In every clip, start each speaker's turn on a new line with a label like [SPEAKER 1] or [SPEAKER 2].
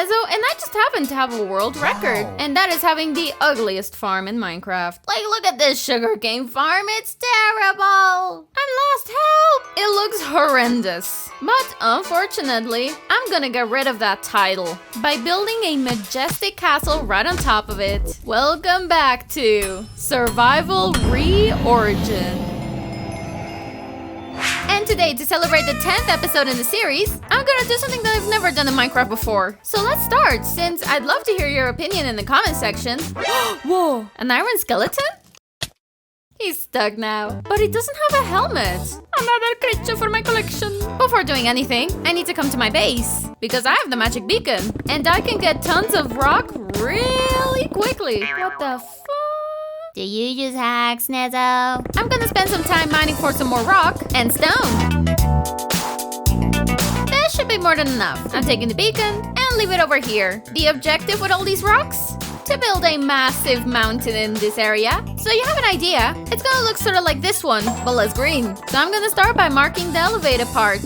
[SPEAKER 1] Nezo, and I just happen to have a world record. And that is having the ugliest farm in Minecraft. Like, look at this sugarcane farm. It's terrible. I'm lost. Help! It looks horrendous. But unfortunately, I'm gonna get rid of that title by building a majestic castle right on top of it. Welcome back to Survival Reorigin. And today, to celebrate the 10th episode in the series, I'm gonna do something that I've never done in Minecraft before. So let's start, since I'd love to hear your opinion in the comment section. Whoa, an iron skeleton? He's stuck now, but he doesn't have a helmet. Another creature for my collection. Before doing anything, I need to come to my base, because I have the magic beacon, and I can get tons of rock really quickly. What the fuck? Do you use hacks, Nezo? I'm gonna spend some time mining for some more rock and stone. That should be more than enough. I'm taking the beacon and leave it over here. The objective with all these rocks? To build a massive mountain in this area. So you have an idea. It's gonna look sort of like this one, but less green. So I'm gonna start by marking the elevated part.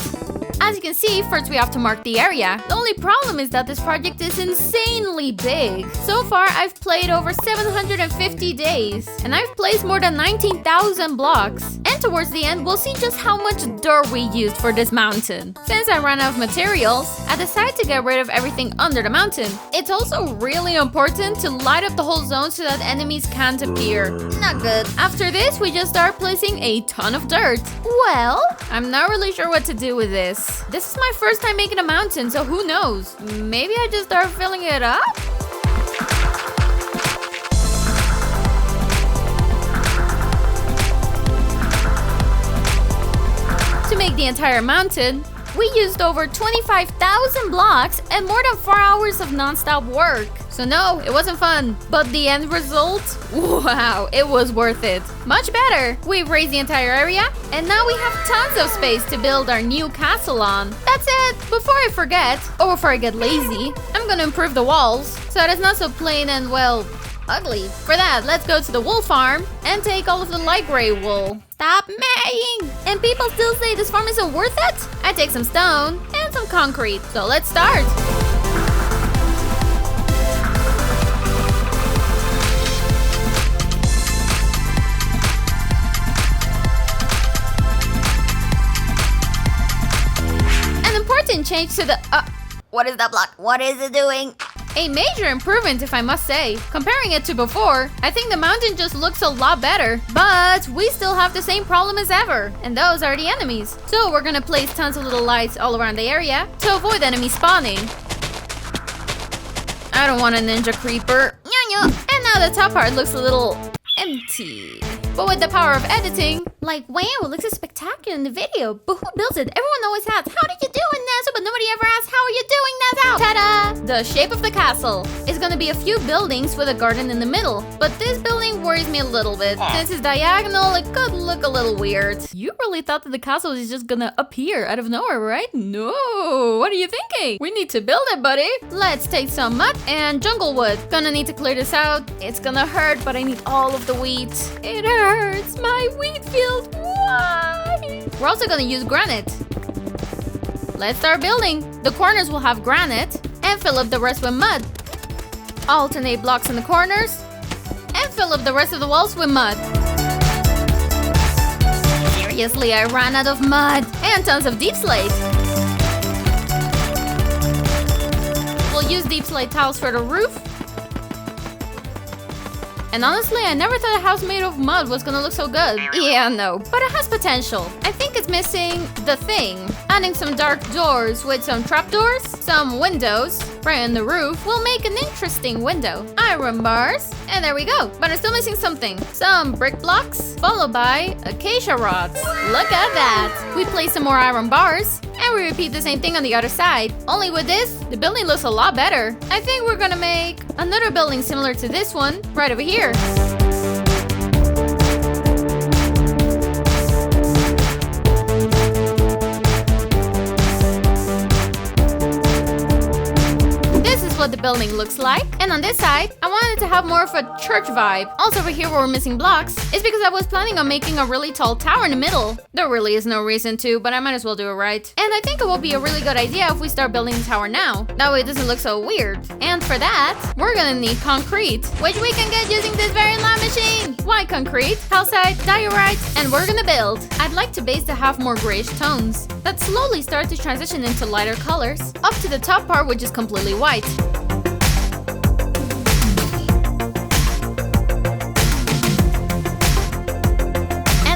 [SPEAKER 1] As you can see, first we have to mark the area. The only problem is that this project is insanely big. So far, I've played over 750 days, and I've placed more than 19,000 blocks. And towards the end, we'll see just how much dirt we used for this mountain. Since I ran out of materials, I decided to get rid of everything under the mountain. It's also really important to light up the whole zone so that enemies can't appear. Not good. After this, we just start placing a ton of dirt. Well, I'm not really sure what to do with this. This is my first time making a mountain, so who knows? Maybe I just start filling it up? To make the entire mountain, we used over 25,000 blocks and more than 4 hours of non-stop work. So no, it wasn't fun. But the end result? Wow, it was worth it. Much better. We've raised the entire area, and now we have tons of space to build our new castle on. That's it. Before I forget, or before I get lazy, I'm gonna improve the walls so that it's not so plain and, well, ugly. For that, let's go to the wool farm and take all of the light gray wool. Stop maying! And people still say this farm isn't worth it? I take some stone and some concrete. So let's start. An important change to the... what is that block? What is it doing? A major improvement, if I must say. Comparing it to before, I think the mountain just looks a lot better. But we still have the same problem as ever, and those are the enemies. So we're gonna place tons of little lights all around the area to avoid enemies spawning. I don't want a ninja creeper. And now the top part looks a little empty. But with the power of editing, like, wow, it looks so spectacular in the video. But who builds it? Everyone always asks, how did you do it, Nezo? But nobody ever asks, how are you doing, Nezo? Ta-da! The shape of the castle is gonna be a few buildings with a garden in the middle. But this building worries me a little bit. Since it's diagonal, it could look a little weird. You really thought that the castle is just gonna appear out of nowhere, right? No! What are you thinking? We need to build it, buddy. Let's take some mud and jungle wood. Gonna need to clear this out. It's gonna hurt, but I need all of the wheat. It hurts. My wheat field. Why? We're also gonna use granite. Let's start building. The corners will have granite and fill up the rest with mud. Alternate blocks in the corners and fill up the rest of the walls with mud. Seriously, I ran out of mud and tons of deep slate. We'll use deep slate tiles for the roof. And honestly, I never thought a house made of mud was gonna look so good. Yeah, no, but it has potential. I think it's missing the thing. Adding some dark doors with some trapdoors, some windows right on the roof will make an interesting window. Iron bars, and there we go. But I'm still missing something. Some brick blocks, followed by acacia rods. Look at that. We place some more iron bars, and we repeat the same thing on the other side. Only with this, the building looks a lot better. I think we're gonna make another building similar to this one right over here. what the building looks like. And on this side, I wanted to have more of a church vibe. Also over here where we're missing blocks is because I was planning on making a really tall tower in the middle. There really is no reason to, but I might as well do it right. And I think it will be a really good idea if we start building the tower now. That way it doesn't look so weird. And for that, we're gonna need concrete, which we can get using this very lab machine. Why concrete, calcite, diorite, and we're gonna build. I'd like the base to have more grayish tones that slowly start to transition into lighter colors, up to the top part which is completely white.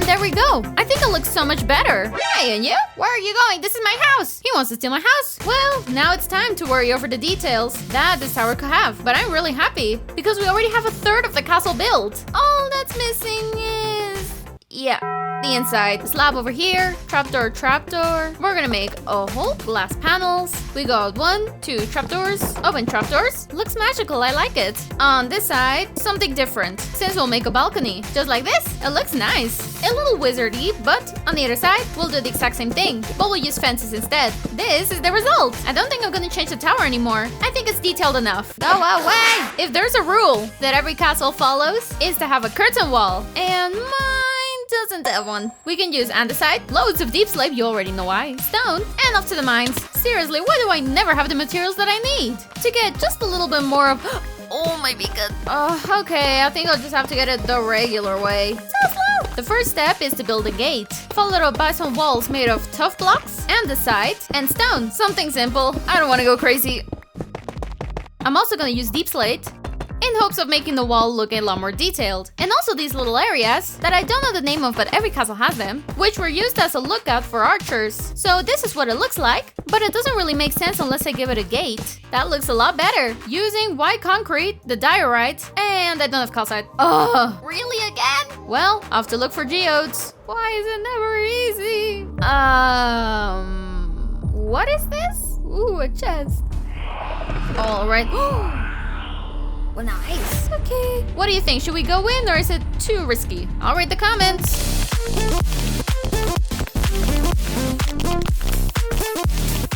[SPEAKER 1] There we go. I think it looks so much better. Hey, and you? Where are you going? This is my house. He wants to steal my house. Well, now it's time to worry over the details that this tower could have. But I'm really happy because we already have a third of the castle built. All that's missing is... yeah, the inside. Slab over here, trapdoor, trapdoor. We're gonna make a hole, glass panels. We got 1, 2 trapdoors, open trapdoors. Looks magical, I like it. On this side, something different, since we'll make a balcony. Just like this, it looks nice. A little wizardy, but on the other side, we'll do the exact same thing, but we'll use fences instead. This is the result. I don't think I'm gonna change the tower anymore. I think it's detailed enough. Go away! If there's a rule that every castle follows, is to have a curtain wall. And doesn't have one. We can use andesite, loads of deep slate, you already know why, stone, and off to the mines. Seriously, why do I never have the materials that I need? To get just a little bit more of... oh my beacon. Okay, I think I'll just have to get it the regular way. So slow! The first step is to build a gate, followed up by some walls made of tough blocks, andesite, and stone. Something simple. I don't want to go crazy. I'm also gonna use deep slate, in hopes of making the wall look a lot more detailed. And also these little areas that I don't know the name of, but every castle has them, which were used as a lookout for archers. So this is what it looks like, but it doesn't really make sense unless I give it a gate. That looks a lot better. Using white concrete, the diorite, and I don't have calcite. Oh, really again? Well, I'll have to look for geodes. Why is it never easy? What is this? Ooh, a chest. All right. Well, nice. Okay. What do you think? Should we go in or is it too risky? I'll read the comments.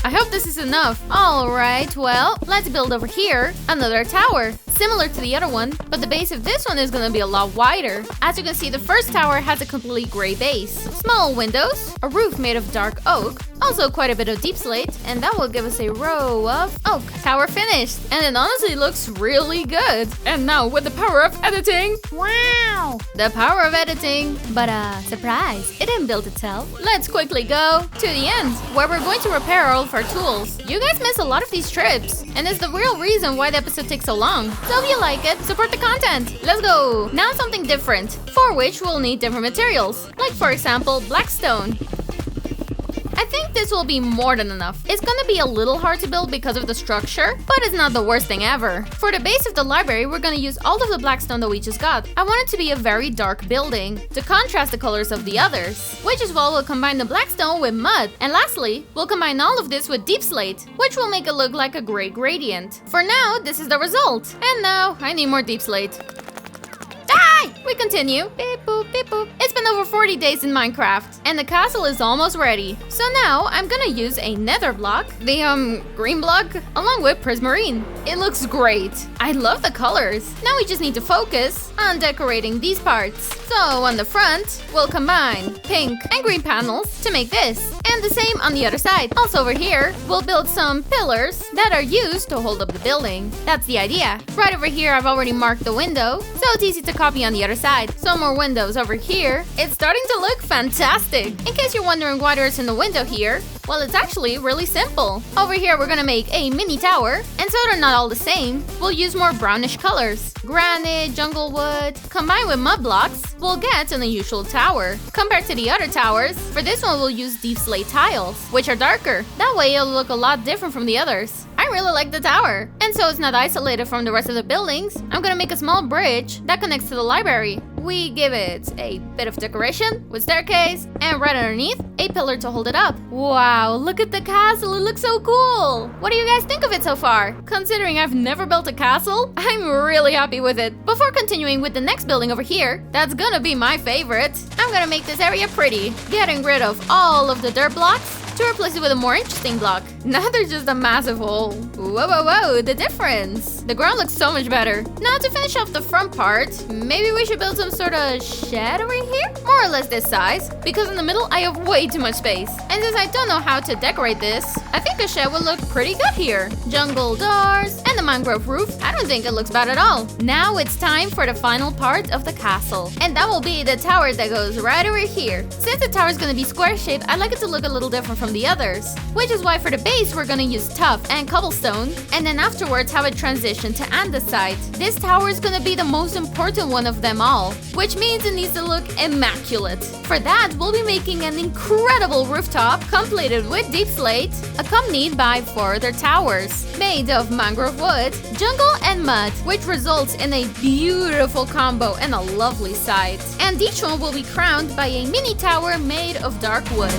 [SPEAKER 1] I hope this is enough. All right, well, let's build over here another tower. Similar to the other one, but the base of this one is gonna be a lot wider. As you can see, the first tower has a completely gray base. Small windows, a roof made of dark oak, also quite a bit of deep slate, and that will give us a row of oak. Tower finished, and it honestly looks really good. And now with the power of editing, wow! The power of editing. But surprise, it didn't build itself. Let's quickly go to the end, where we're going to repair all of our tools. You guys miss a lot of these trips, and it's the real reason why the episode takes so long. So if you like it, support the content. Let's go! Now something different, for which we'll need different materials. Like for example, black stone. I think this will be more than enough. It's gonna be a little hard to build because of the structure, but it's not the worst thing ever. For the base of the library, we're gonna use all of the black stone that we just got. I want it to be a very dark building, to contrast the colors of the others. Which is why we'll combine the black stone with mud. And lastly, we'll combine all of this with deep slate, which will make it look like a gray gradient. For now, this is the result. And now, I need more deep slate. We continue. Beep boop, beep boop. It's been over 40 days in Minecraft, and the castle is almost ready. So now I'm gonna use a nether block, the green block, along with prismarine. It looks great. I love the colors. Now we just need to focus on decorating these parts. So on the front, we'll combine pink and green panels to make this, and the same on the other side. Also over here, we'll build some pillars that are used to hold up the building. That's the idea. Right over here, I've already marked the window, so it's easy to copy on the other side. Some more windows over here. It's starting to look fantastic. In case you're wondering why there's in the window here, well, it's actually really simple. Over here, we're gonna make a mini tower, and so they're not all the same, we'll use more brownish colors. Granite, jungle wood, combined with mud blocks, we'll get an unusual tower. Compared to the other towers, for this one we'll use deep slate tiles, which are darker. That way it'll look a lot different from the others. I really like the tower. And so it's not isolated from the rest of the buildings, I'm gonna make a small bridge that connects to the library. We give it a bit of decoration with staircase, and right underneath, a pillar to hold it up. Wow, look at the castle, it looks so cool! What do you guys think of it so far? Considering I've never built a castle, I'm really happy with it. Before continuing with the next building over here, that's gonna be my favorite. I'm gonna make this area pretty, getting rid of all of the dirt blocks to replace it with a more interesting block. Now they're just a massive hole. Whoa, whoa, whoa, the difference. The ground looks so much better. Now to finish off the front part, maybe we should build some sort of shed over here? More or less this size, because in the middle I have way too much space. And since I don't know how to decorate this, I think a shed will look pretty good here. Jungle doors and the mangrove roof. I don't think it looks bad at all. Now it's time for the final part of the castle. And that will be the tower that goes right over here. Since the tower is going to be square shaped, I like it to look a little different from the others. Which is why for the base we're going to use tuff and cobblestone, and then afterwards have it transition to andesite. This tower is going to be the most important one of them all, which means it needs to look immaculate. For that, we'll be making an incredible rooftop completed with deep slate, accompanied by 4 other towers made of mangrove wood, jungle and mud, which results in a beautiful combo and a lovely sight. And each one will be crowned by a mini tower made of dark wood.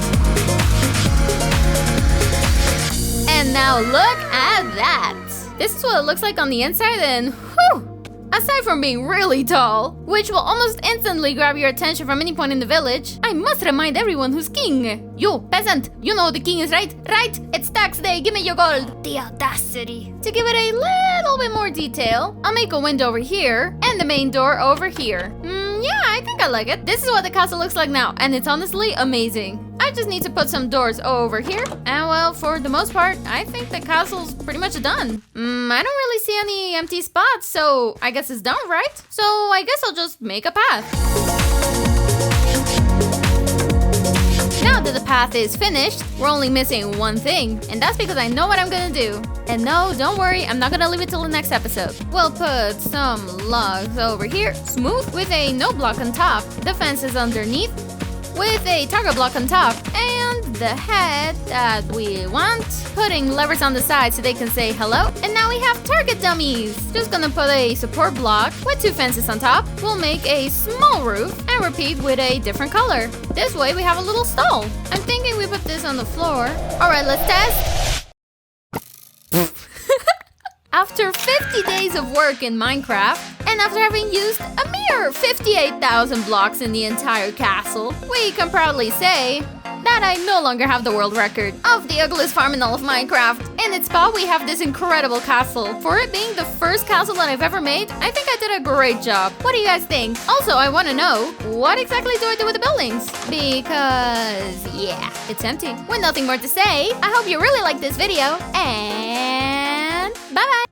[SPEAKER 1] And now look at that! This is what it looks like on the inside, and whew! Aside from being really tall, which will almost instantly grab your attention from any point in the village, I must remind everyone who's king. You, peasant, you know the king is right? Right? It's tax day, give me your gold. The audacity. To give it a little bit more detail, I'll make a window over here and the main door over here. Yeah, I think I like it. This is what the castle looks like now, and it's honestly amazing. I just need to put some doors over here, and well, for the most part, I think the castle's pretty much done. I don't really see any empty spots, so I guess it's done, right? So I guess I'll just make a path. Now that the path is finished, we're only missing one thing, and that's because I know what I'm gonna do. And no, don't worry, I'm not gonna leave it till the next episode. We'll put some logs over here, smooth, with a no block on top. The fence is underneath, with a target block on top, and the head that we want, putting levers on the side so they can say hello. And now we have target dummies. Just gonna put a support block with 2 fences on top. We'll make a small roof and repeat with a different color. This way we have a little stall. I'm thinking we put this on the floor. Alright, let's test. After 50 days of work in Minecraft, and after having used a mere 58,000 blocks in the entire castle, we can proudly say that I no longer have the world record of the ugliest farm in all of Minecraft. In its spot, we have this incredible castle. For it being the first castle that I've ever made, I think I did a great job. What do you guys think? Also, I want to know, what exactly do I do with the buildings? Because, yeah, it's empty. With nothing more to say, I hope you really liked this video, and bye-bye!